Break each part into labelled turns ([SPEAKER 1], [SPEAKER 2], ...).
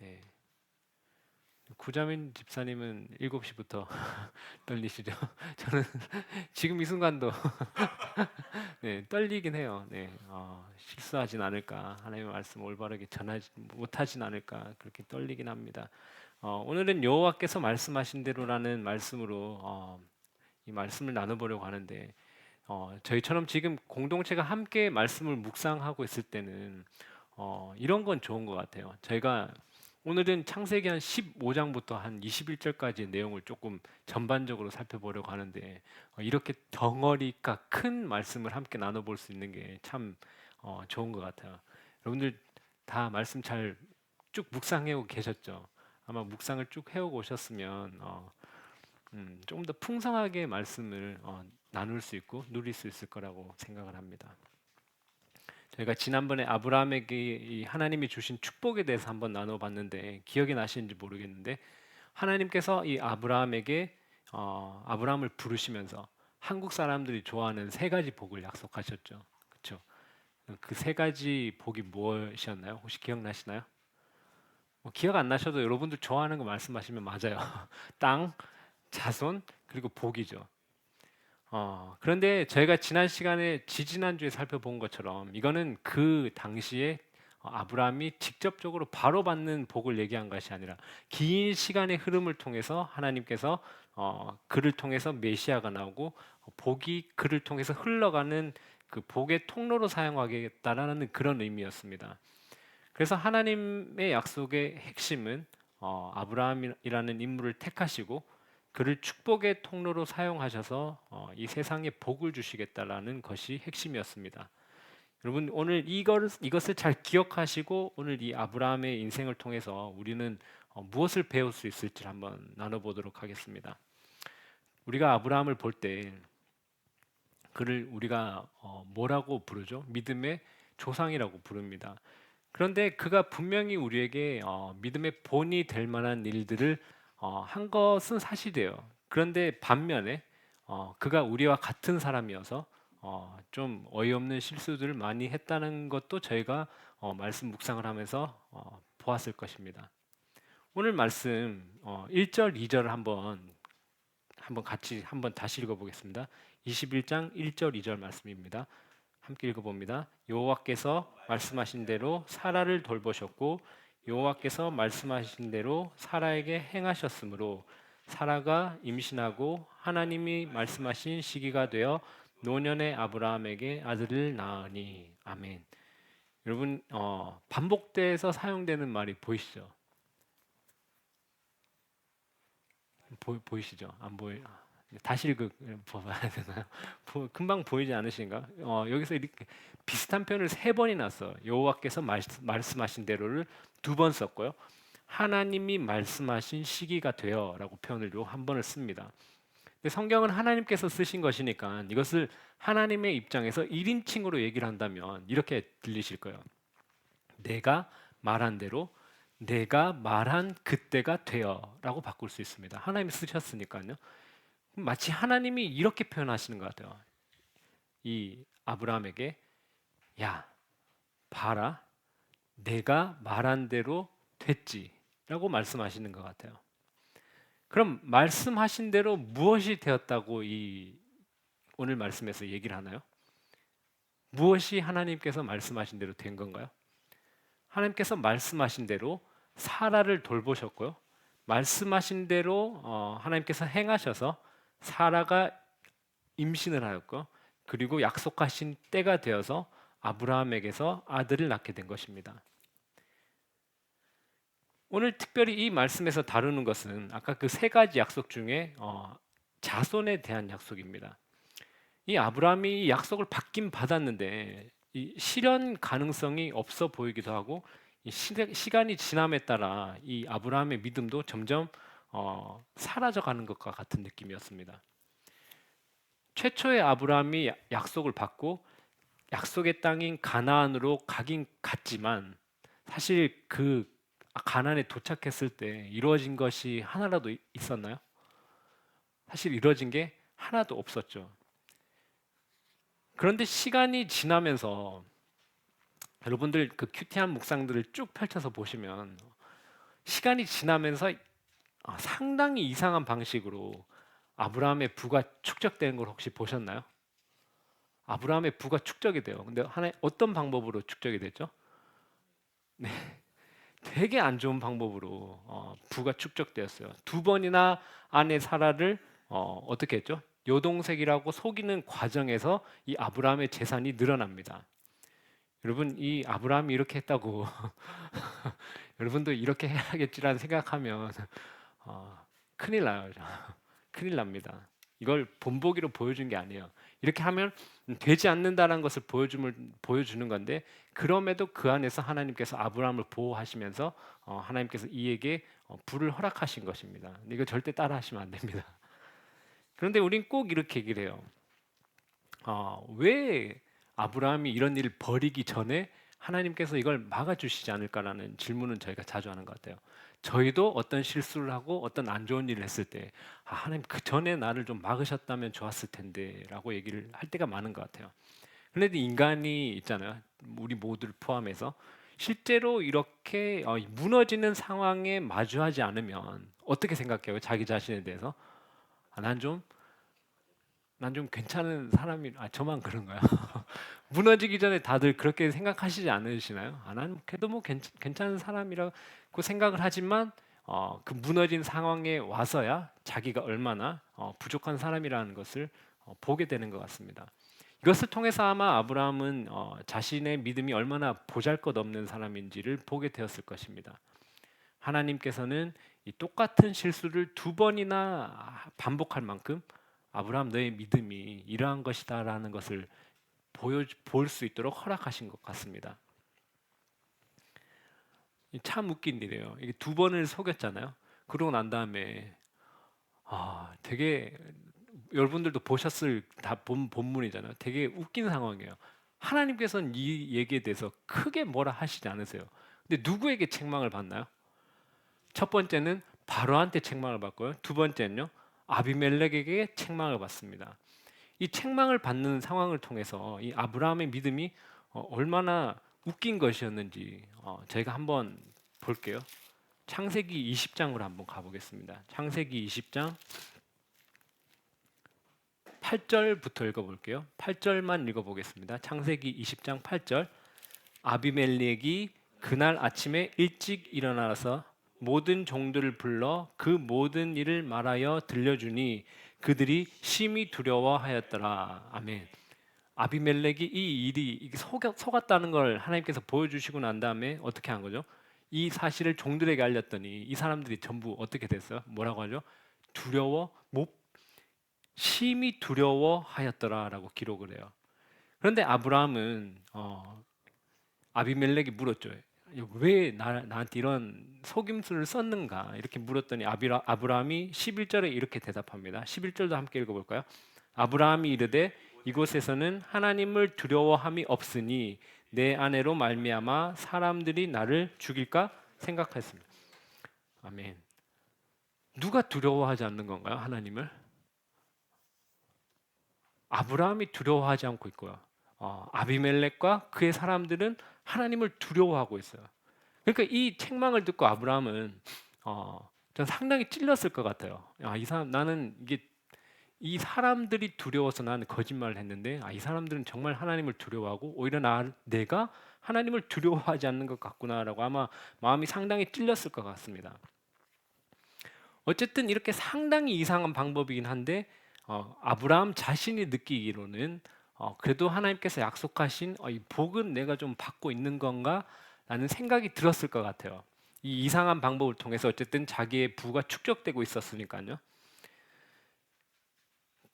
[SPEAKER 1] 네. 구자민 집사님은 7시부터 떨리시죠? 저는 지금 이 순간도 네, 떨리긴 해요. 네, 실수하진 않을까, 하나님의 말씀 올바르게 전하지 못하진 않을까 그렇게 떨리긴 합니다. 오늘은 여호와께서 말씀하신 대로라는 말씀으로 이 말씀을 나눠보려고 하는데 저희처럼 지금 공동체가 함께 말씀을 묵상하고 있을 때는 이런 건 좋은 것 같아요. 저희가 오늘은 창세기 한 15장부터 한 21절까지의 내용을 조금 전반적으로 살펴보려고 하는데 이렇게 덩어리가 큰 말씀을 함께 나눠볼 수 있는 게 참 좋은 것 같아요. 여러분들 다 말씀 잘 쭉 묵상해오고 계셨죠? 아마 묵상을 쭉 해오고 오셨으면 조금 더 풍성하게 말씀을 나눌 수 있고 누릴 수 있을 거라고 생각을 합니다. 저희가 지난번에 아브라함에게 이 하나님이 주신 축복에 대해서 한번 나눠봤는데 기억이 나시는지 모르겠는데 하나님께서 이 아브라함에게 아브라함을 부르시면서 한국 사람들이 좋아하는 세 가지 복을 약속하셨죠. 그렇죠? 그 세 가지 복이 무엇이었나요? 혹시 기억나시나요? 뭐 기억 안 나셔도 여러분들 좋아하는 거 말씀하시면 맞아요. 땅, 자손, 그리고 복이죠. 그런데 저희가 지난 시간에 지지난주에 살펴본 것처럼 이거는 그 당시에 아브라함이 직접적으로 바로 받는 복을 얘기한 것이 아니라 긴 시간의 흐름을 통해서 하나님께서 그를 통해서 메시아가 나오고 복이 그를 통해서 흘러가는 그 복의 통로로 사용하겠다라는 그런 의미였습니다. 그래서 하나님의 약속의 핵심은 아브라함이라는 인물을 택하시고 그를 축복의 통로로 사용하셔서 이 세상에 복을 주시겠다라는 것이 핵심이었습니다. 여러분 오늘 이것을 잘 기억하시고 오늘 이 아브라함의 인생을 통해서 우리는 무엇을 배울 수 있을지 한번 나눠보도록 하겠습니다. 우리가 아브라함을 볼 때 그를 우리가 뭐라고 부르죠? 믿음의 조상이라고 부릅니다. 그런데 그가 분명히 우리에게 믿음의 본이 될 만한 일들을 한 것은 사실이에요. 그런데 반면에 그가 우리와 같은 사람이어서 좀 어이없는 실수들을 많이 했다는 것도 저희가 말씀 묵상을 하면서 보았을 것입니다. 오늘 말씀 1절, 2절을 한번 같이 한번 다시 읽어보겠습니다. 21장 1절, 2절 말씀입니다. 함께 읽어봅니다. 여호와께서 말씀하신 대로 사라를 돌보셨고 여호와께서 말씀하신 대로 사라에게 행하셨으므로 사라가 임신하고 하나님이 말씀하신 시기가 되어 노년의 아브라함에게 아들을 낳으니 아멘. 여러분 반복돼서 사용되는 말이 보이시죠? 보이시죠? 안 보이? 다시 읽어봐야 되나요? 금방 보이지 않으신가? 여기서 이렇게 비슷한 표현을 세 번이나 써. 여호와께서 말씀하신 대로를 두 번 썼고요. 하나님이 말씀하신 시기가 되어라고 표현을 한 번을 씁니다. 근데 성경은 하나님께서 쓰신 것이니까 이것을 하나님의 입장에서 1인칭으로 얘기를 한다면 이렇게 들리실 거예요. 내가 말한 대로 내가 말한 그때가 되어라고 바꿀 수 있습니다. 하나님이 쓰셨으니까요. 마치 하나님이 이렇게 표현하시는 것 같아요. 이 아브라함에게 야 봐라 내가 말한 대로 됐지라고 말씀하시는 것 같아요. 그럼 말씀하신 대로 무엇이 되었다고 이 오늘 말씀에서 얘기를 하나요? 무엇이 하나님께서 말씀하신 대로 된 건가요? 하나님께서 말씀하신 대로 사라를 돌보셨고요. 말씀하신 대로 하나님께서 행하셔서 사라가 임신을 하였고 그리고 약속하신 때가 되어서 아브라함에게서 아들을 낳게 된 것입니다. 오늘 특별히 이 말씀에서 다루는 것은 아까 그 세 가지 약속 중에 자손에 대한 약속입니다. 이 아브라함이 이 약속을 받긴 받았는데 이 실현 가능성이 없어 보이기도 하고 이 시간이 지남에 따라 이 아브라함의 믿음도 점점 사라져가는 것과 같은 느낌이었습니다. 최초의 아브라함이 약속을 받고 약속의 땅인 가나안으로 가긴 갔지만 사실 그 가나안에 도착했을 때 이루어진 것이 하나라도 있었나요? 사실 이루어진 게 하나도 없었죠. 그런데 시간이 지나면서 여러분들 그 큐티한 묵상들을 쭉 펼쳐서 보시면 시간이 지나면서 상당히 이상한 방식으로 아브라함의 부가 축적되는 걸 혹시 보셨나요? 아브라함의 부가 축적이 돼요. 근데 하나 어떤 방법으로 축적이 됐죠? 네, 되게 안 좋은 방법으로 부가 축적되었어요. 두 번이나 아내 사라를 어떻게 했죠? 여동생이라고 속이는 과정에서 이 아브라함의 재산이 늘어납니다. 여러분, 이 아브라함이 이렇게 했다고 여러분도 이렇게 해야겠지라는 생각하면 어, 큰일 나요. 큰일 납니다. 이걸 본보기로 보여준 게 아니에요. 이렇게 하면 되지 않는다는 것을 보여주는 건데, 그럼에도 그 안에서 하나님께서 아브라함을 보호하시면서 하나님께서 이에게 부를 허락하신 것입니다. 이거 절대 따라하시면 안 됩니다. 그런데 우린 꼭 이렇게 얘기를 해요. 왜 아브라함이 이런 일을 벌이기 전에 하나님께서 이걸 막아주시지 않을까라는 질문은 저희가 자주 하는 것 같아요. 저희도 어떤 실수를 하고 어떤 안 좋은 일을 했을 때 하나님 그 전에 나를 좀 막으셨다면 좋았을 텐데라고 얘기를 할 때가 많은 것 같아요. 그런데 인간이 있잖아요. 우리 모두를 포함해서 실제로 이렇게 무너지는 상황에 마주하지 않으면 어떻게 생각해요? 자기 자신에 대해서 난 좀 괜찮은 사람이 저만 그런가요? 무너지기 전에 다들 그렇게 생각하시지 않으시나요? 난 그래도 뭐 괜찮은 사람이라고 생각을 하지만 그 무너진 상황에 와서야 자기가 얼마나 부족한 사람이라는 것을 보게 되는 것 같습니다. 이것을 통해서 아마 아브라함은 자신의 믿음이 얼마나 보잘것없는 사람인지를 보게 되었을 것입니다. 하나님께서는 이 똑같은 실수를 두 번이나 반복할 만큼 아브라함 너의 믿음이 이러한 것이다라는 것을 볼 수 있도록 허락하신 것 같습니다. 참 웃긴 일이에요. 이게 두 번을 속였잖아요. 그러고 난 다음에 되게 여러분들도 보셨을 다 본 본문이잖아요. 되게 웃긴 상황이에요. 하나님께서는 이 얘기에 대해서 크게 뭐라 하시지 않으세요. 근데 누구에게 책망을 받나요? 첫 번째는 바로한테 책망을 받고요. 두 번째는요. 아비멜렉에게 책망을 받습니다. 이 책망을 받는 상황을 통해서 이 아브라함의 믿음이 얼마나 웃긴 것이었는지 저희가 한번 볼게요. 창세기 20장으로 한번 가보겠습니다. 창세기 20장 8절부터 읽어볼게요. 8절만 읽어보겠습니다. 창세기 20장 8절. 아비멜렉이 그날 아침에 일찍 일어나서 모든 종들을 불러 그 모든 일을 말하여 들려주니 그들이 심히 두려워하였더라. 아멘. 아비멜렉이 이 일이 속았다는 걸 하나님께서 보여주시고 난 다음에 어떻게 한 거죠? 이 사실을 종들에게 알렸더니 이 사람들이 전부 어떻게 됐어요? 뭐라고 하죠? 심히 두려워하였더라라고 기록을 해요. 그런데 아브라함은 아비멜렉이 물었죠. 왜 나한테 이런 속임수를 썼는가? 이렇게 물었더니 아브라함이 11절에 이렇게 대답합니다. 11절도 함께 읽어볼까요? 아브라함이 이르되 이곳에서는 하나님을 두려워함이 없으니 내 아내로 말미암아 사람들이 나를 죽일까 생각했습니다. 아멘. 누가 두려워하지 않는 건가요? 하나님을? 아브라함이 두려워하지 않고 있고요. 아비멜렉과 그의 사람들은 하나님을 두려워하고 있어요. 그러니까 이 책망을 듣고 아브라함은 전 상당히 찔렸을 것 같아요. 이 사람 나는 이 사람들이 두려워서 나는 거짓말을 했는데 이 사람들은 정말 하나님을 두려워하고 오히려 내가 하나님을 두려워하지 않는 것 같구나라고 아마 마음이 상당히 찔렸을 것 같습니다. 어쨌든 이렇게 상당히 이상한 방법이긴 한데 아브라함 자신이 느끼기로는 그래도 하나님께서 약속하신 이 복은 내가 좀 받고 있는 건가? 라는 생각이 들었을 것 같아요. 이 이상한 방법을 통해서 어쨌든 자기의 부가 축적되고 있었으니까요.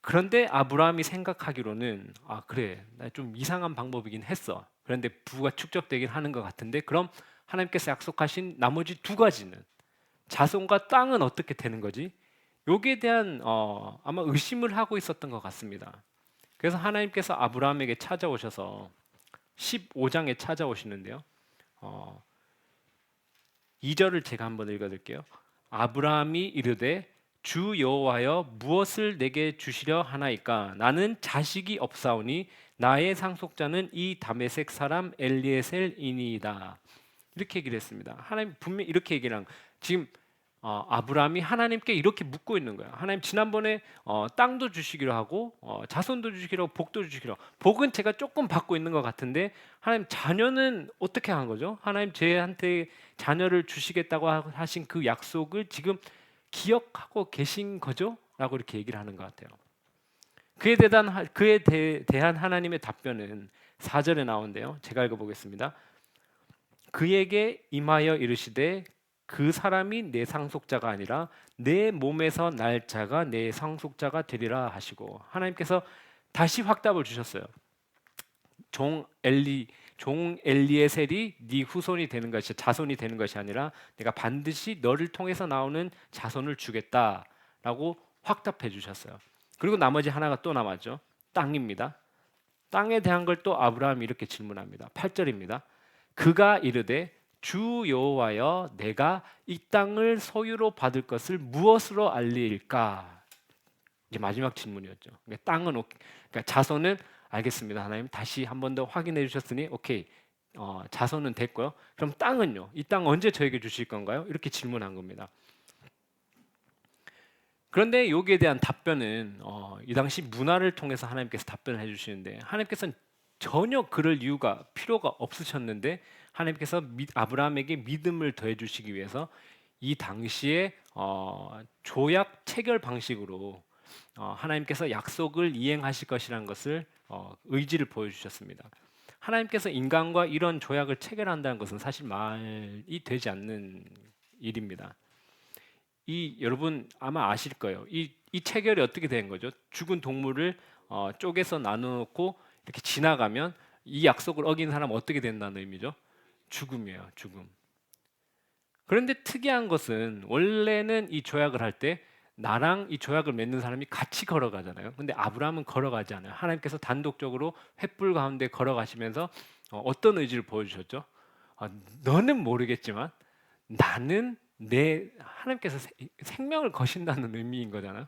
[SPEAKER 1] 그런데 아브라함이 생각하기로는 그래, 나 좀 이상한 방법이긴 했어. 그런데 부가 축적되긴 하는 것 같은데 그럼 하나님께서 약속하신 나머지 두 가지는 자손과 땅은 어떻게 되는 거지? 여기에 대한 아마 의심을 하고 있었던 것 같습니다. 그래서 하나님께서 아브라함에게 찾아오셔서 15장에 찾아오시는데요. 2절을 제가 한번 읽어드릴게요. 아브라함이 이르되 주 여호와여 무엇을 내게 주시려 하나이까? 나는 자식이 없사오니 나의 상속자는 이 다메섹 사람 엘리에셀이니이다. 이렇게 얘기를 했습니다. 하나님 분명히 이렇게 얘기를 한 지금 아브라함이 하나님께 이렇게 묻고 있는 거예요. 하나님 지난번에 땅도 주시기로 하고 자손도 주시기로 하고 복도 주시기로 하고 복은 제가 조금 받고 있는 것 같은데 하나님 자녀는 어떻게 한 거죠? 하나님 저한테 자녀를 주시겠다고 하신 그 약속을 지금 기억하고 계신 거죠? 라고 이렇게 얘기를 하는 것 같아요. 대한 하나님의 답변은 4절에 나오는데요. 제가 읽어보겠습니다. 그에게 임하여 이르시되 그 사람이 내 상속자가 아니라 내 몸에서 날 자가 내 상속자가 되리라 하시고 하나님께서 다시 확답을 주셨어요. 종 엘리에셀이 네 후손이 되는 것이 자손이 되는 것이 아니라 내가 반드시 너를 통해서 나오는 자손을 주겠다라고 확답해 주셨어요. 그리고 나머지 하나가 또 남았죠. 땅입니다. 땅에 대한 걸 또 아브라함이 이렇게 질문합니다. 8절입니다. 그가 이르되 주 여호와여 내가 이 땅을 소유로 받을 것을 무엇으로 알리일까? 이제 마지막 질문이었죠. 그러니까 땅은 그러니까 자손은 알겠습니다. 하나님 다시 한 번 더 확인해 주셨으니 오케이. 자손은 됐고요. 그럼 땅은요? 이 땅 언제 저에게 주실 건가요? 이렇게 질문한 겁니다. 그런데 여기에 대한 답변은 이 당시 문화를 통해서 하나님께서 답변을 해주시는데 하나님께서는 전혀 그럴 이유가 필요가 없으셨는데 하나님께서 아브라함에게 믿음을 더해 주시기 위해서 이 당시에 조약 체결 방식으로 하나님께서 약속을 이행하실 것이라는 것을 의지를 보여주셨습니다. 하나님께서 인간과 이런 조약을 체결한다는 것은 사실 말이 되지 않는 일입니다. 여러분 아마 아실 거예요. 이 체결이 어떻게 된 거죠? 죽은 동물을 쪼개서 나눠놓고 이렇게 지나가면 이 약속을 어긴 사람은 어떻게 된다는 의미죠? 죽음이에요, 죽음. 그런데 특이한 것은 원래는 이 조약을 할 때 나랑 이 조약을 맺는 사람이 같이 걸어가잖아요. 근데 아브라함은 걸어가지 않아요. 하나님께서 단독적으로 횃불 가운데 걸어가시면서 어떤 의지를 보여주셨죠? 너는 모르겠지만 나는 하나님께서 생명을 거신다는 의미인 거잖아요.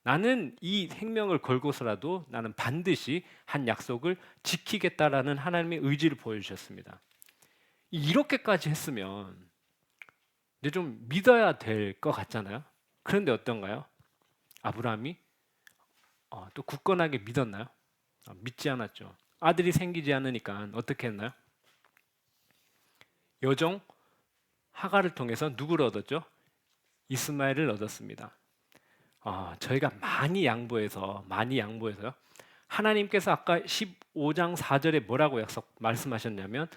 [SPEAKER 1] 나는 이 생명을 걸고서라도 나는 반드시 한 약속을 지키겠다라는 하나님의 의지를 보여주셨습니다. 이렇게까지 했으면 이제 좀 믿어야 될 것 같잖아요. 그런데 어떤가요? 아브라함이 또 굳건하게 믿었나요? 믿지 않았죠. 아들이 생기지 않으니까 어떻게 했나요? 여종 하갈을 통해서 누구를 얻었죠? 이스마엘을 얻었습니다. 저희가 많이 양보해서요. 하나님께서 아까 15장 4절에 뭐라고 말씀하셨냐면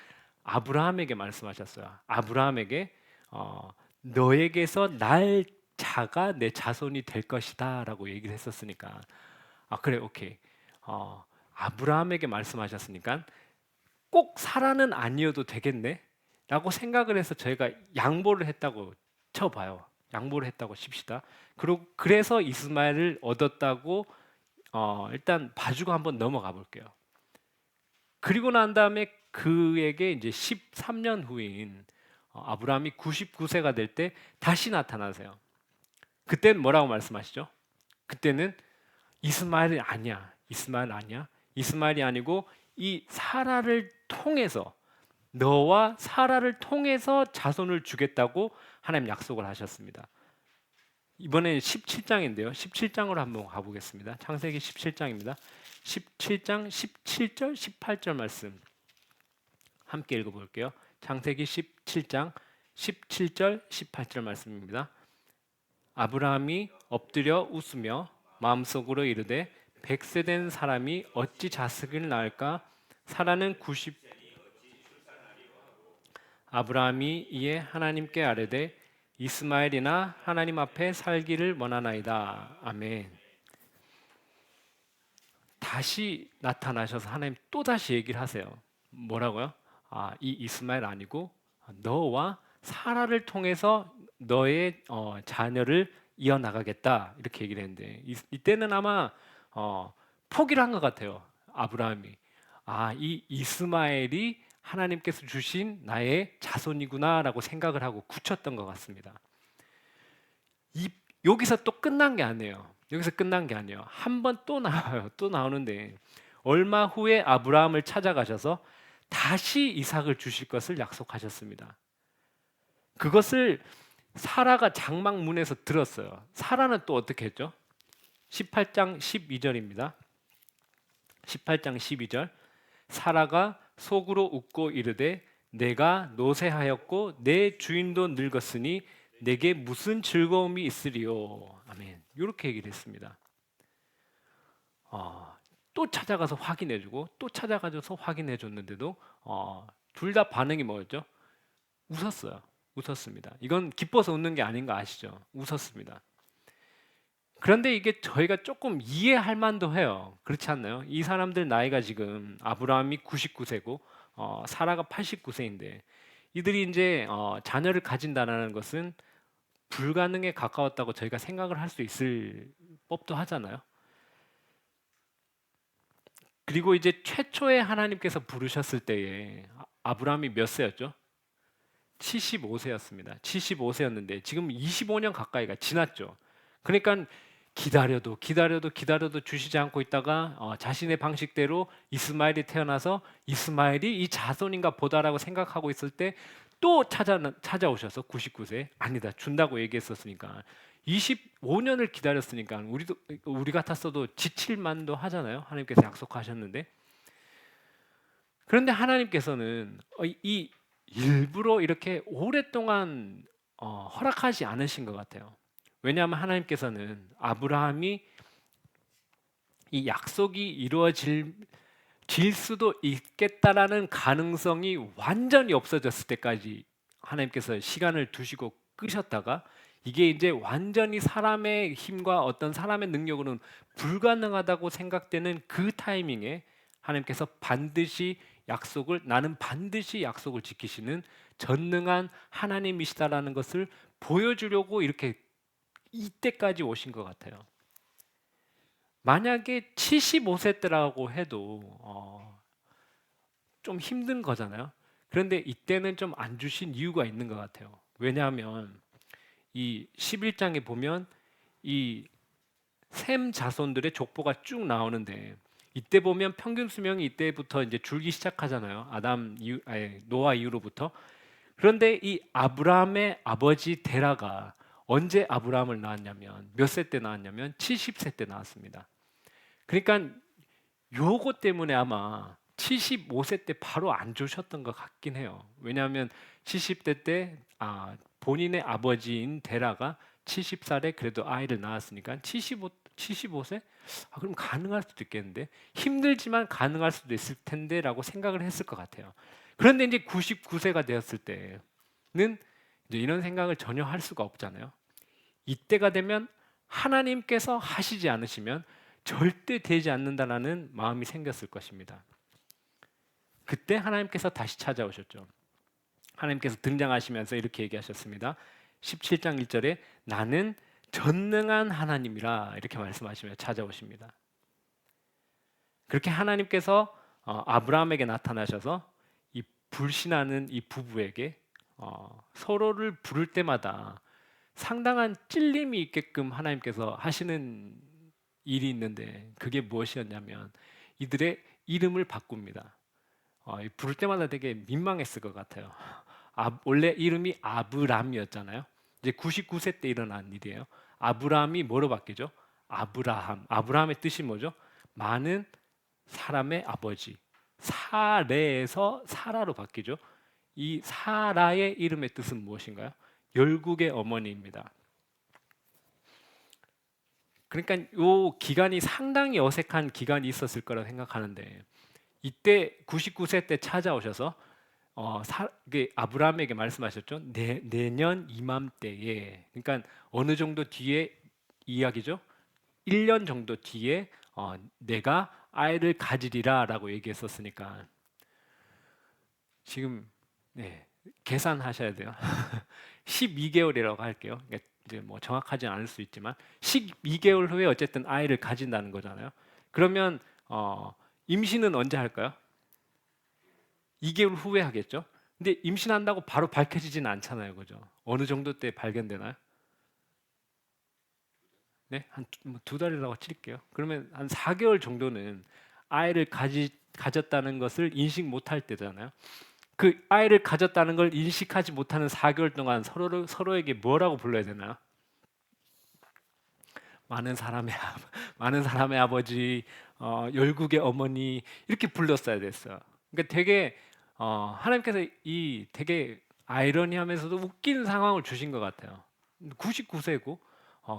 [SPEAKER 1] 아브라함에게 말씀하셨어요. 아브라함에게 너에게서 날 자가 내 자손이 될 것이다라고 얘기를 했었으니까 그래 오케이. 아브라함에게 말씀하셨으니까 꼭 사라는 아니어도 되겠네 라고 생각을 해서 저희가 양보를 했다고 쳐봐요. 양보를 했다고 칩시다. 그래서 이스마엘을 얻었다고 일단 봐주고 한번 넘어가 볼게요. 그리고 난 다음에 그에게 이제 13년 후인 아브라함이 99세가 될 때 다시 나타나세요. 그때는 뭐라고 말씀하시죠? 그때는 이스마엘이 아니야. 이스마엘이 아니고 이 사라를 통해서 너와 사라를 통해서 자손을 주겠다고 하나님 약속을 하셨습니다. 이번엔 17장인데요. 17장으로 한번 가보겠습니다. 창세기 17장입니다. 17장 17절 18절 말씀 함께 읽어볼게요. 창세기 17장 17절 18절 말씀입니다. 아브라함이 엎드려 웃으며 마음속으로 이르되 100세 된 사람이 어찌 자식을 낳을까? 사라는 90. 아브라함이 이에 하나님께 아뢰되 이스마엘이나 하나님 앞에 살기를 원하나이다. 아멘. 다시 나타나셔서 하나님 또 다시 얘기를 하세요. 뭐라고요? 이 이스마엘 아니고 너와 사라를 통해서 너의 자녀를 이어나가겠다 이렇게 얘기를 했는데 이때는 아마 포기를 한 것 같아요. 아브라함이 이 이스마엘이 하나님께서 주신 나의 자손이구나라고 생각을 하고 굳혔던 것 같습니다. 여기서 또 끝난 게 아니에요. 한 번 또 나와요. 또 나오는데 얼마 후에 아브라함을 찾아가셔서 다시 이삭을 주실 것을 약속하셨습니다. 그것을 사라가 장막문에서 들었어요. 사라는 또 어떻게 했죠? 18장 12절입니다. 18장 12절. 사라가 속으로 웃고 이르되 내가 노쇠하였고 내 주인도 늙었으니 내게 무슨 즐거움이 있으리요. 아멘. 이렇게 얘기를 했습니다. 또 찾아가서 확인해주고 또 찾아가서 확인해줬는데도 둘 다 반응이 뭐였죠? 웃었어요. 웃었습니다. 이건 기뻐서 웃는 게 아닌 거 아시죠? 웃었습니다. 그런데 이게 저희가 조금 이해할 만도 해요. 그렇지 않나요? 이 사람들 나이가 지금 아브라함이 99세고 사라가 89세인데 이들이 이제 자녀를 가진다는 것은 불가능에 가까웠다고 저희가 생각을 할 수 있을 법도 하잖아요. 그리고 이제 최초에 하나님께서 부르셨을 때에 아브라함이 몇 세였죠? 75세였습니다. 75세였는데 지금 25년 가까이가 지났죠. 그러니까 기다려도 주시지 않고 있다가 자신의 방식대로 이스마엘이 태어나서 이스마엘이 이 자손인가 보다라고 생각하고 있을 때 또 찾아오셔서 99세 아니다 준다고 얘기했었으니까 25년을 기다렸으니까 우리 같았어도 지칠 만도 하잖아요. 하나님께서 약속하셨는데 그런데 하나님께서는 이 일부러 이렇게 오랫동안 허락하지 않으신 것 같아요. 왜냐하면 하나님께서는 아브라함이 이 약속이 이루어질 수도 있겠다라는 가능성이 완전히 없어졌을 때까지 하나님께서 시간을 두시고 끄셨다가 이게 이제 완전히 사람의 힘과 어떤 사람의 능력으로는 불가능하다고 생각되는 그 타이밍에 하나님께서 나는 반드시 약속을 지키시는 전능한 하나님이시다라는 것을 보여주려고 이렇게 이때까지 오신 것 같아요. 만약에 75세 때라고 해도 좀 힘든 거잖아요. 그런데 이때는 좀 안 주신 이유가 있는 것 같아요. 왜냐하면 이 11장에 보면 이 셈 자손들의 족보가 쭉 나오는데 이때 보면 평균 수명이 이때부터 이제 줄기 시작하잖아요. 노아 이후로부터. 그런데 이 아브라함의 아버지 데라가 언제 아브라함을 낳았냐면 몇 세 때 낳았냐면 70세 때 낳았습니다. 그러니까 요거 때문에 아마 75세 때 바로 안 주셨던 것 같긴 해요. 왜냐하면 70대 때 본인의 아버지인 데라가 70살에 그래도 아이를 낳았으니까 75세? 그럼 가능할 수도 있겠는데 힘들지만 가능할 수도 있을 텐데라고 생각을 했을 것 같아요. 그런데 이제 99세가 되었을 때는 이제 이런 생각을 전혀 할 수가 없잖아요. 이때가 되면 하나님께서 하시지 않으시면 절대 되지 않는다라는 마음이 생겼을 것입니다. 그때 하나님께서 다시 찾아오셨죠. 하나님께서 등장하시면서 이렇게 얘기하셨습니다. 17장 1절에 나는 전능한 하나님이라 이렇게 말씀하시며 찾아오십니다. 그렇게 하나님께서 아브라함에게 나타나셔서 이 불신하는 이 부부에게 서로를 부를 때마다 상당한 찔림이 있게끔 하나님께서 하시는 일이 있는데 그게 무엇이었냐면 이들의 이름을 바꿉니다. 부를 때마다 되게 민망했을 것 같아요. 원래 이름이 아브람이었잖아요. 이제 99세 때 일어난 일이에요. 아브람이 뭐로 바뀌죠? 아브라함. 아브라함의 뜻이 뭐죠? 많은 사람의 아버지. 사레에서 사라로 바뀌죠. 이 사라의 이름의 뜻은 무엇인가요? 열국의 어머니입니다. 그러니까 이 기간이 상당히 어색한 기간이 있었을 거라고 생각하는데 이때 99세 때 찾아오셔서 아브라함에게 말씀하셨죠. 내년 이맘때에 그러니까 어느 정도 뒤에 이야기죠. 1년 정도 뒤에 내가 아이를 가지리라라고 얘기했었으니까 지금 계산하셔야 돼요. 12개월이라고 할게요. 그러니까 이제 뭐 정확하진 않을 수 있지만 12개월 후에 어쨌든 아이를 가진다는 거잖아요. 그러면 임신은 언제 할까요? 2개월 후에 하겠죠. 근데 임신한다고 바로 밝혀지지는 않잖아요, 그죠? 어느 정도 때 발견되나요? 네, 한 두 달이라고 칠게요. 그러면 한 4개월 정도는 아이를 가졌다는 것을 인식 못할 때잖아요. 그 아이를 가졌다는 걸 인식하지 못하는 4개월 동안 서로에게 뭐라고 불러야 되나요? 많은 사람의 많은 사람의 아버지, 열국의 어머니 이렇게 불렀어야 됐어요. 그러니까 되게 하나님께서 이 되게 아이러니하면서도 웃기는 상황을 주신 것 같아요. 99세고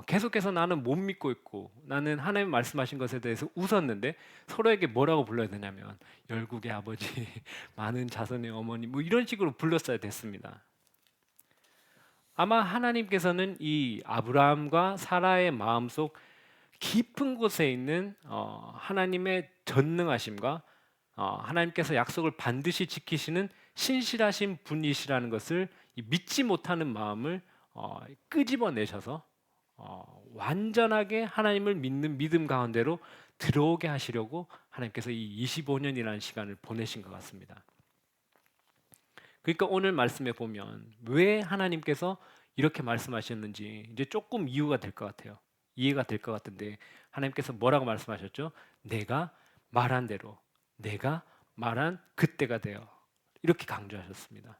[SPEAKER 1] 계속해서 나는 못 믿고 있고 나는 하나님 말씀하신 것에 대해서 웃었는데 서로에게 뭐라고 불러야 되냐면 열국의 아버지, 많은 자손의 어머니 뭐 이런 식으로 불렀어야 됐습니다. 아마 하나님께서는 이 아브라함과 사라의 마음속 깊은 곳에 있는 하나님의 전능하심과 하나님께서 약속을 반드시 지키시는 신실하신 분이시라는 것을 믿지 못하는 마음을 끄집어내셔서 완전하게 하나님을 믿는 믿음 가운데로 들어오게 하시려고 하나님께서 이 25년이라는 시간을 보내신 것 같습니다. 그러니까 오늘 말씀에 보면 왜 하나님께서 이렇게 말씀하셨는지 이제 조금 이유가 될 것 같아요. 이해가 될 것 같은데 하나님께서 뭐라고 말씀하셨죠? 내가 말한 대로, 내가 말한 그때가 되어 이렇게 강조하셨습니다.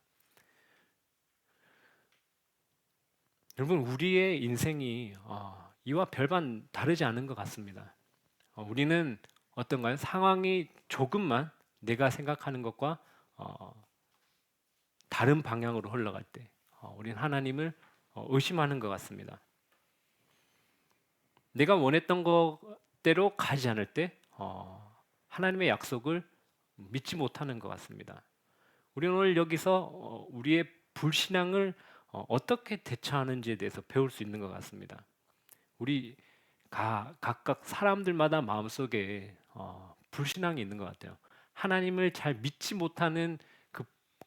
[SPEAKER 1] 여러분 우리의 인생이 이와 별반 다르지 않은 것 같습니다. 우리는 어떤가요? 상황이 조금만 내가 생각하는 것과 다른 방향으로 흘러갈 때 우리는 하나님을 의심하는 것 같습니다. 내가 원했던 것대로 가지 않을 때 하나님의 약속을 믿지 못하는 것 같습니다. 우리는 오늘 여기서 우리의 불신앙을 어떻게 대처하는지에 대해서 배울 수 있는 것 같습니다. 우리 각각 사람들마다 마음속에 불신앙이 있는 것 같아요. 하나님을 잘 믿지 못하는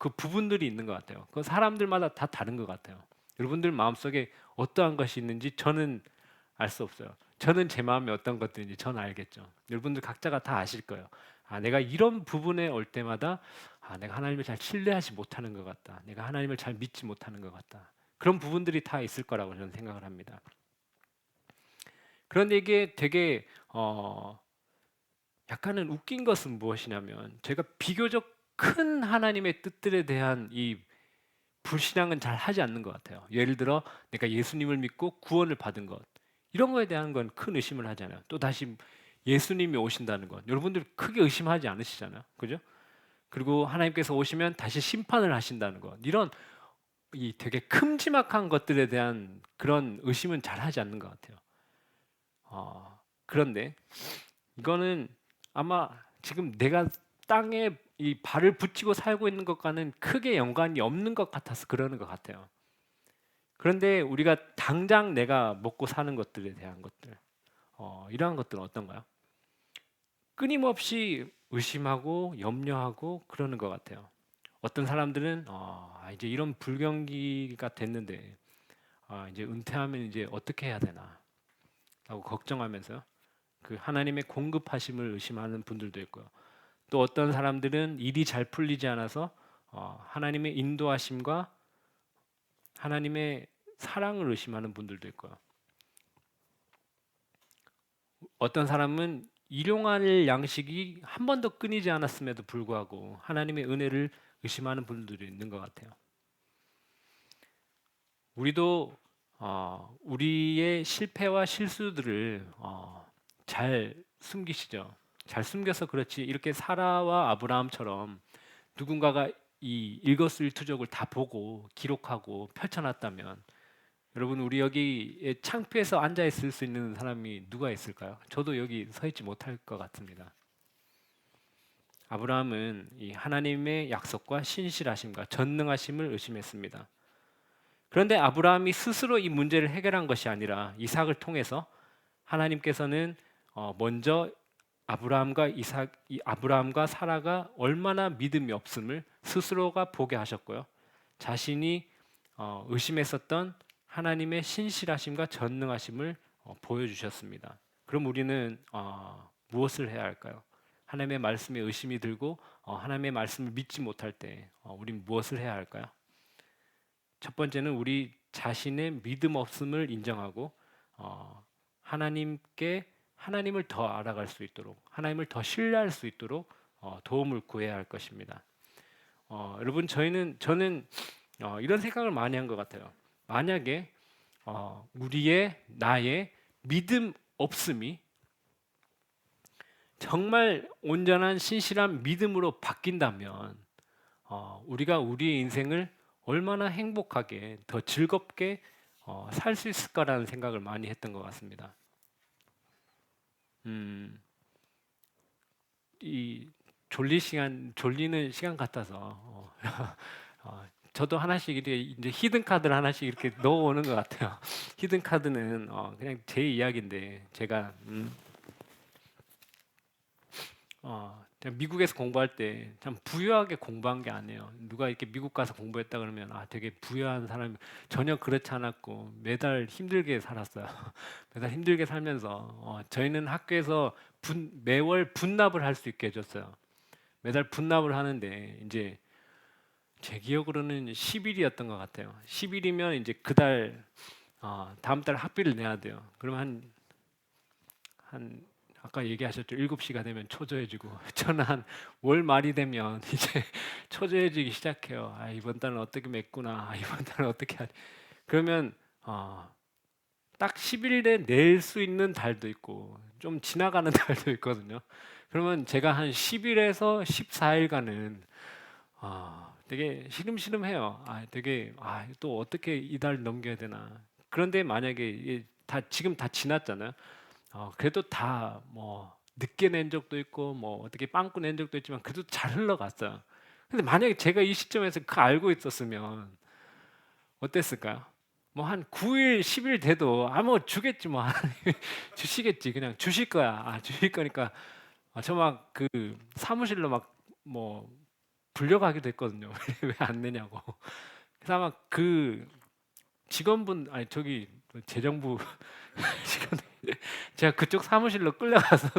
[SPEAKER 1] 그 부분들이 있는 것 같아요. 그 사람들마다 다 다른 것 같아요. 여러분들 마음속에 어떠한 것이 있는지 저는 알 수 없어요. 저는 제 마음에 어떤 것들인지 저는 알겠죠. 여러분들 각자가 다 아실 거예요. 내가 이런 부분에 올 때마다 내가 하나님을 잘 신뢰하지 못하는 것 같다. 내가 하나님을 잘 믿지 못하는 것 같다. 그런 부분들이 다 있을 거라고 저는 생각을 합니다. 그런데 이게 되게 약간은 웃긴 것은 무엇이냐면 제가 비교적 큰 하나님의 뜻들에 대한 이 불신앙은 잘 하지 않는 것 같아요. 예를 들어 내가 예수님을 믿고 구원을 받은 것 이런 거에 대한 건 큰 의심을 하잖아요. 또 다시 예수님이 오신다는 것 여러분들 크게 의심하지 않으시잖아요. 그죠? 그리고 하나님께서 오시면 다시 심판을 하신다는 것 이런 이 되게 큼지막한 것들에 대한 그런 의심은 잘 하지 않는 것 같아요. 그런데 이거는 아마 지금 내가 땅에 이 발을 붙이고 살고 있는 것과는 크게 연관이 없는 것 같아서 그러는 것 같아요. 그런데 우리가 당장 내가 먹고 사는 것들에 대한 것들, 이러한 것들은 어떤가요? 끊임없이 의심하고 염려하고 그러는 것 같아요. 어떤 사람들은 이제 이런 불경기가 됐는데 이제 은퇴하면 이제 어떻게 해야 되나 라고 걱정하면서 그 하나님의 공급하심을 의심하는 분들도 있고요. 또 어떤 사람들은 일이 잘 풀리지 않아서 하나님의 인도하심과 하나님의 사랑을 의심하는 분들도 있고요. 어떤 사람은 일용할 양식이 한 번도 끊이지 않았음에도 불구하고 하나님의 은혜를 의심하는 분들도 있는 것 같아요. 우리도 우리의 실패와 실수들을 잘 숨기시죠. 잘 숨겨서 그렇지 이렇게 사라와 아브라함처럼 누군가가 이 일거수일투족을 다 보고 기록하고 펼쳐놨다면 여러분 우리 여기에 창피해서 앉아 있을 수 있는 사람이 누가 있을까요? 저도 여기 서 있지 못할 것 같습니다. 아브라함은 이 하나님의 약속과 신실하심과 전능하심을 의심했습니다. 그런데 아브라함이 스스로 이 문제를 해결한 것이 아니라 이삭을 통해서 하나님께서는 먼저 아브라함과 사라가 얼마나 믿음이 없음을 스스로가 보게 하셨고요. 자신이 의심했었던 하나님의 신실하심과 전능하심을 보여주셨습니다. 그럼 우리는 무엇을 해야 할까요? 하나님의 말씀에 의심이 들고 하나님의 말씀을 믿지 못할 때 우리는 무엇을 해야 할까요? 첫 번째는 우리 자신의 믿음 없음을 인정하고 하나님께 하나님을 더 알아갈 수 있도록, 하나님을 더 신뢰할 수 있도록 도움을 구해야 할 것입니다. 여러분, 저는 이런 생각을 많이 한 것 같아요. 만약에 나의 믿음 없음이 정말 온전한 신실한 믿음으로 바뀐다면 우리가 우리의 인생을 얼마나 행복하게 더 즐겁게 살 수 있을까라는 생각을 많이 했던 것 같습니다. 음, 이 졸리는 시간 같아서 저도 하나씩 이렇게 이제 히든 카드를 하나씩 이렇게 넣어오는 것 같아요. 히든 카드는 그냥 제 이야기인데 제가 제가 미국에서 공부할 때 참 부유하게 공부한 게 아니에요. 누가 이렇게 미국 가서 공부했다 그러면 되게 부유한 사람이 전혀 그렇지 않았고 매달 힘들게 살았어요. 매달 힘들게 살면서 저희는 학교에서 매월 분납을 할 수 있게 해줬어요. 매달 분납을 하는데 이제 제 기억으로는 10일이었던 것 같아요. 10일이면 이제 그달 다음 달 학비를 내야 돼요. 그러면 한 아까 얘기하셨죠. 7시가 되면 초조해지고 저는 한 월 말이 되면 이제 초조해지기 시작해요. 이번 달은 어떻게 맺구나. 이번 달은 어떻게 하지? 그러면 딱 10일에 낼 수 있는 달도 있고 좀 지나가는 달도 있거든요. 그러면 제가 한 10일에서 14일간은 되게 시름시름해요. 되게 또 어떻게 이달 넘겨야 되나. 그런데 만약에 이게 지금 다 지났잖아요. 그래도 다 뭐 늦게 낸 적도 있고 뭐 어떻게 빵꾸 낸 적도 있지만 그래도 잘 흘러갔어요. 근데 만약에 제가 이 시점에서 그 알고 있었으면 어땠을까요? 뭐 한 9일, 10일 돼도 뭐 주겠지 뭐 하나님이 주시겠지 그냥 주실 거야. 주실 거니까 저 막 그 사무실로 막 뭐 불려가기도 했거든요. 왜 안 내냐고. 그래서 아마 그 직원분 저기 재정부 직원 제가 그쪽 사무실로 끌려가서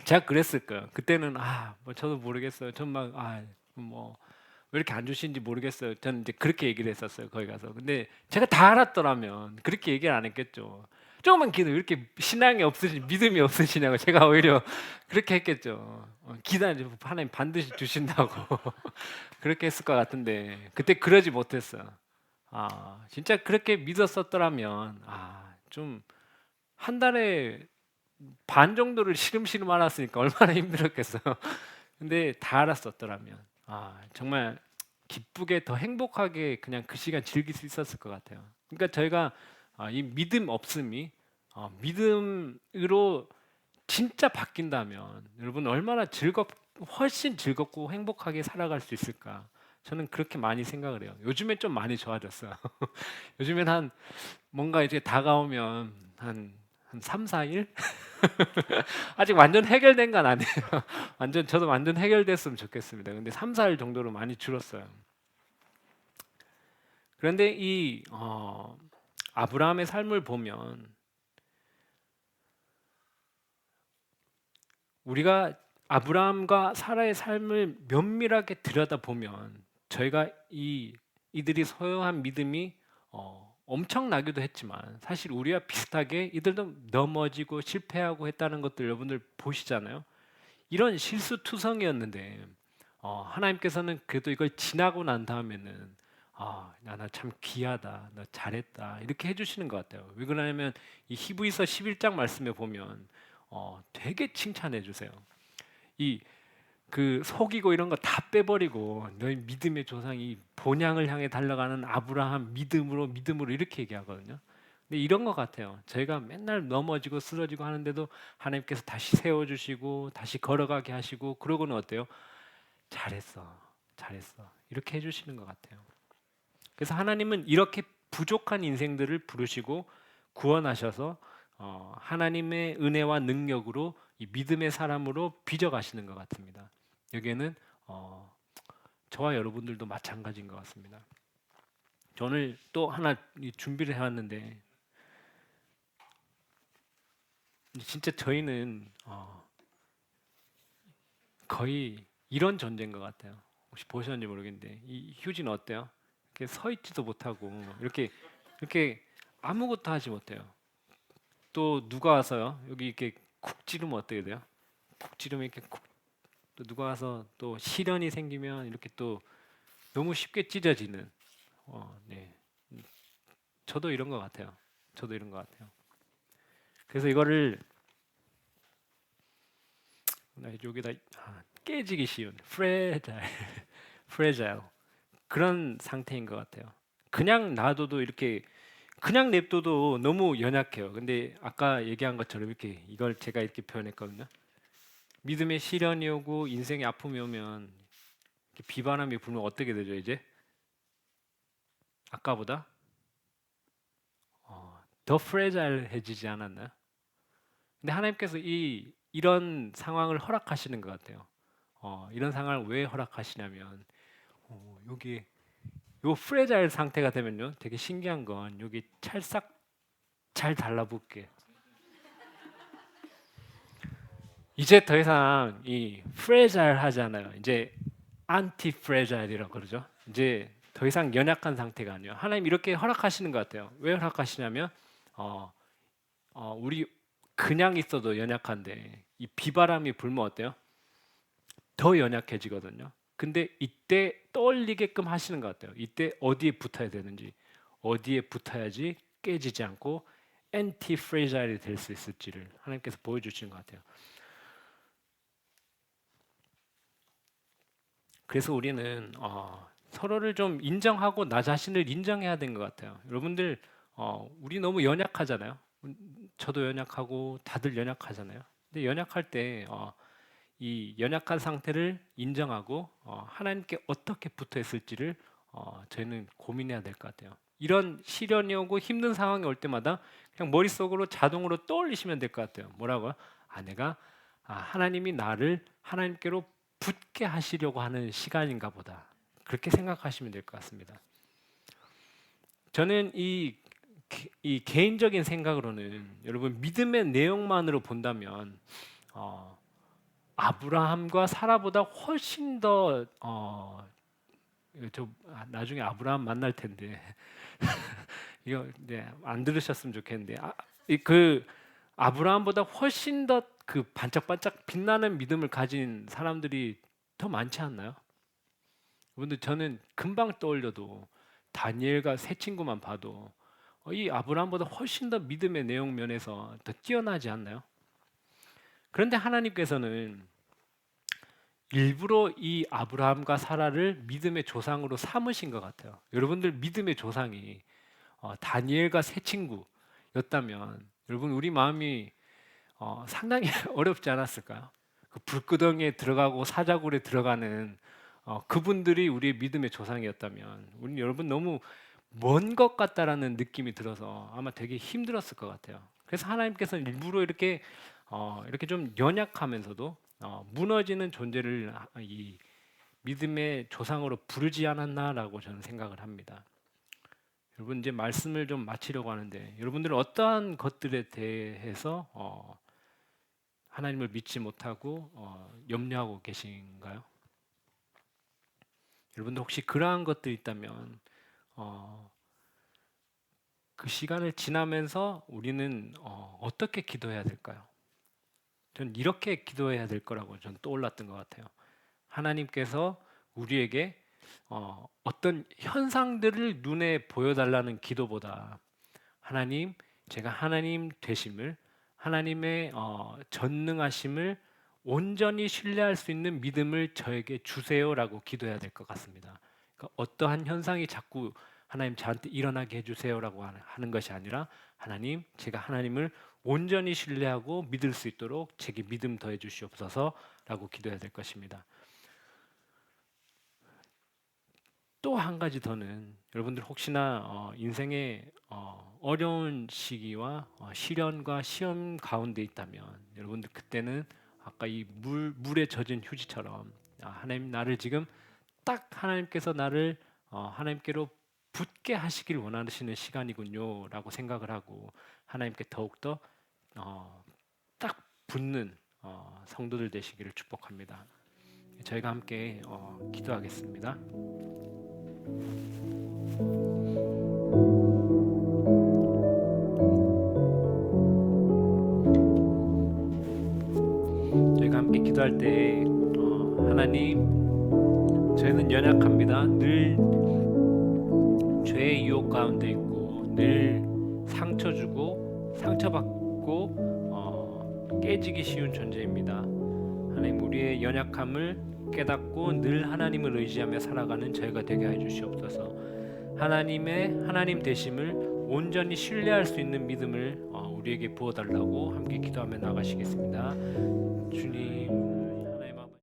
[SPEAKER 1] 제가 그랬을 거예요. 그때는 뭐 저도 모르겠어요. 전 막 뭐 왜 이렇게 안 주시는지 모르겠어요. 저는 이제 그렇게 얘기를 했었어요. 거기 가서. 근데 제가 다 알았더라면 그렇게 얘기를 안 했겠죠. 조금만 기도 이렇게 신앙이 믿음이 없으시냐고 제가 오히려 그렇게 했겠죠. 기다려 하나님 반드시 주신다고 그렇게 했을 것 같은데 그때 그러지 못했어요. 진짜 그렇게 믿었었더라면 좀 한 달에 반 정도를 시름시름 알았으니까 얼마나 힘들었겠어요. 근데 다 알았었더라면 정말 기쁘게 더 행복하게 그냥 그 시간 즐길 수 있었을 것 같아요. 그러니까 저희가 이 믿음 없음이 믿음으로 진짜 바뀐다면 여러분 얼마나 훨씬 즐겁고 행복하게 살아갈 수 있을까? 저는 그렇게 많이 생각을 해요. 요즘에 좀 많이 좋아졌어요. 요즘엔 뭔가 이제 다가오면 한 3, 4일? 아직 완전 해결된 건 아니에요. 저도 완전 해결됐으면 좋겠습니다. 근데 3, 4일 정도로 많이 줄었어요. 그런데 이 아브라함의 삶을 보면 우리가 아브라함과 사라의 삶을 면밀하게 들여다보면 저희가 이들이 소유한 믿음이 엄청나기도 했지만 사실 우리와 비슷하게 이들도 넘어지고 실패하고 했다는 것들 여러분들 보시잖아요. 이런 실수투성이었는데 하나님께서는 그래도 이걸 지나고 난 다음에는 나 참 귀하다, 너 잘했다 이렇게 해주시는 것 같아요. 왜 그러냐면 이 히브리서 11장 말씀에 보면 되게 칭찬해 주세요. 이 그 속이고 이런 거 다 빼버리고 너희 믿음의 조상이 본향을 향해 달려가는 아브라함 믿음으로 이렇게 얘기하거든요. 근데 이런 것 같아요. 저희가 맨날 넘어지고 쓰러지고 하는데도 하나님께서 다시 세워주시고 다시 걸어가게 하시고 그러고는 어때요? 잘했어, 잘했어 이렇게 해주시는 것 같아요. 그래서 하나님은 이렇게 부족한 인생들을 부르시고 구원하셔서 하나님의 은혜와 능력으로 이 믿음의 사람으로 빚어가시는 것 같습니다. 여기에는 저와 여러분들도 마찬가지인 것 같습니다. 오늘 또 하나 준비를 해왔는데 진짜 저희는 거의 이런 존재인 것 같아요. 혹시 보셨는지 모르겠는데 이 휴지는 어때요? 이렇게 서 있지도 못하고 이렇게 아무것도 하지 못해요. 또 누가 와서요 여기 이렇게 쿡 찌르면 어떻게 돼요? 쿡 찌르면 이렇게 쿡, 또 누가 와서 또 시련이 생기면 이렇게 또 너무 쉽게 찢어지는 네. 저도 이런 것 같아요. 저도 이런 것 같아요. 그래서 이거를 여기다 깨지기 쉬운 fragile 그런 상태인 것 같아요. 그냥 놔둬도 이렇게 그냥 냅둬도 너무 연약해요. 근데 아까 얘기한 것처럼 이렇게 이걸 제가 이렇게 표현했거든요. 믿음의 시련이 오고 인생의 아픔이 오면 이렇게 비바람이 불면 어떻게 되죠? 이제 아까보다 더 프레자일해지지 않았나요? 근데 하나님께서 이런 상황을 허락하시는 것 같아요. 이런 상황을 왜 허락하시냐면 여기 요 프레자일 상태가 되면요, 되게 신기한 건 여기 찰싹 잘 달라붙게. 이제 더 이상 이 프레자일 하잖아요. 이제 안티 프레자일이라고 그러죠. 이제 더 이상 연약한 상태가 아니에요. 하나님 이렇게 허락하시는 것 같아요. 왜 허락하시냐면 어, 우리 그냥 있어도 연약한데 이 비바람이 불면 어때요? 더 연약해지거든요. 근데 이때 떠올리게끔 하시는 것 같아요. 이때 어디에 붙어야 되는지, 어디에 붙어야지 깨지지 않고 엔티 프레자일이 될 수 있을지를 하나님께서 보여주시는 것 같아요. 그래서 우리는 서로를 좀 인정하고 나 자신을 인정해야 되는 것 같아요. 여러분들 우리 너무 연약하잖아요. 저도 연약하고 다들 연약하잖아요. 근데 연약할 때 이 연약한 상태를 인정하고 하나님께 어떻게 붙어 있을지를 저희는 고민해야 될 것 같아요. 이런 시련이 오고 힘든 상황이 올 때마다 그냥 머릿속으로 자동으로 떠올리시면 될 것 같아요. 뭐라고요? 내가 하나님이 나를 하나님께로 붙게 하시려고 하는 시간인가 보다. 그렇게 생각하시면 될 것 같습니다. 저는 이 개인적인 생각으로는 여러분 믿음의 내용만으로 본다면 아브라함과 사라보다 훨씬 더 나중에 아브라함 만날 텐데 이거 안 들으셨으면 좋겠는데 그 아브라함보다 훨씬 더 그 반짝반짝 빛나는 믿음을 가진 사람들이 더 많지 않나요? 여러분들 저는 금방 떠올려도 다니엘과 세 친구만 봐도 이 아브라함보다 훨씬 더 믿음의 내용 면에서 더 뛰어나지 않나요? 그런데 하나님께서는 일부러 이 아브라함과 사라를 믿음의 조상으로 삼으신 것 같아요. 여러분들 믿음의 조상이 다니엘과 세 친구였다면 여러분 우리 마음이 상당히 어렵지 않았을까요? 그 불구덩이에 들어가고 사자굴에 들어가는 그분들이 우리의 믿음의 조상이었다면 우리 여러분 너무 먼 것 같다라는 느낌이 들어서 아마 되게 힘들었을 것 같아요. 그래서 하나님께서는 일부러 이렇게 좀 연약하면서도 무너지는 존재를 이 믿음의 조상으로 부르지 않았나라고 저는 생각을 합니다. 여러분 이제 말씀을 좀 마치려고 하는데 여러분들은 어떠한 것들에 대해서 하나님을 믿지 못하고 염려하고 계신가요? 여러분들 혹시 그러한 것들이 있다면 그 시간을 지나면서 우리는 어떻게 기도해야 될까요? 전 이렇게 기도해야 될 거라고 전 떠올랐던 것 같아요. 하나님께서 우리에게 어떤 현상들을 눈에 보여달라는 기도보다 하나님, 제가 하나님 되심을 하나님의 전능하심을 온전히 신뢰할 수 있는 믿음을 저에게 주세요라고 기도해야 될 것 같습니다. 그러니까 어떠한 현상이 자꾸 하나님 저한테 일어나게 해주세요라고 하는 것이 아니라 하나님, 제가 하나님을 온전히 신뢰하고 믿을 수 있도록 제게 믿음 더해 주시옵소서라고 기도해야 될 것입니다. 또 한 가지 더는 여러분들 혹시나 인생의 어려운 시기와 시련과 시험 가운데 있다면 여러분들 그때는 아까 이 물에 젖은 휴지처럼 하나님 나를 지금 딱 하나님께서 나를 하나님께로 붙게 하시길 원하시는 시간이군요라고 생각을 하고 하나님께 더욱더 딱 붙는 성도들 되시기를 축복합니다. 저희가 함께 기도하겠습니다. 기도할 때 하나님, 저희는 연약합니다. 늘 죄의 유혹 가운데 있고 늘 상처 주고 상처받고 깨지기 쉬운 존재입니다. 하나님, 우리의 연약함을 깨닫고 늘 하나님을 의지하며 살아가는 저희가 되게 해 주시옵소서. 하나님 되심을 온전히 신뢰할 수 있는 믿음을 우리에게 부어달라고 함께 기도하며 나가시겠습니다. 주님.